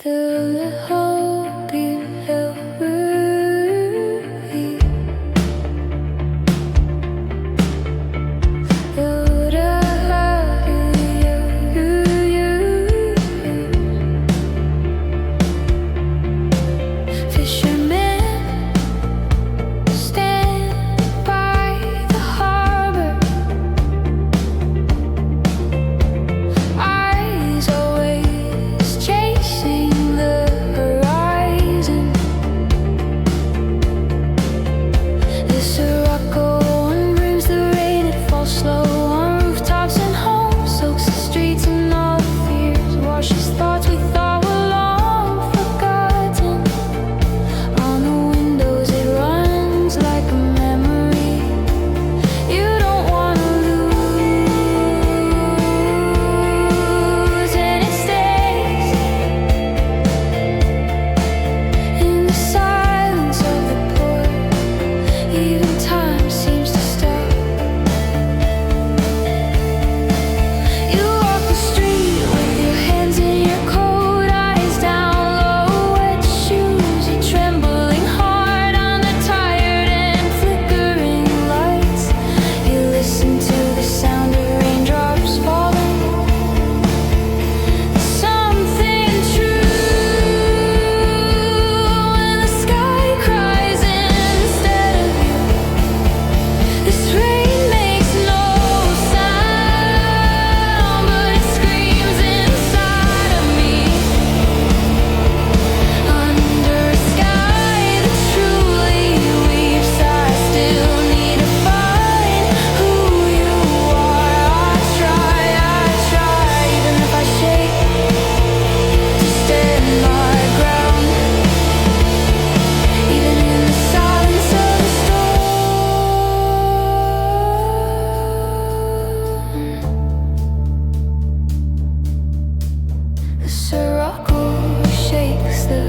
The hope you have fishermen stand by the harbor, eyes always chasing the horizon. The Sirocco brings the rain, it falls slow on rooftops and homes, soaks the streets and all the fears, washes thoughts we thought were long forgotten. On the windows it runs like a memory you don't wanna lose, and it stays in the silence of the port. Even time seems to stop. You walk the street with your hands in your coat, eyes down low, wet shoes, you're trembling hard on the tired and flickering lights. You listen to the sound of raindrops falling. Something true when the sky cries instead of you. This rain makes no sound, but it screams inside of me. Under a sky that truly weeps, I still need to find who you are. I try, even if I shake, to stand my ground, even in the silence of the storm. The Sirocco shakes the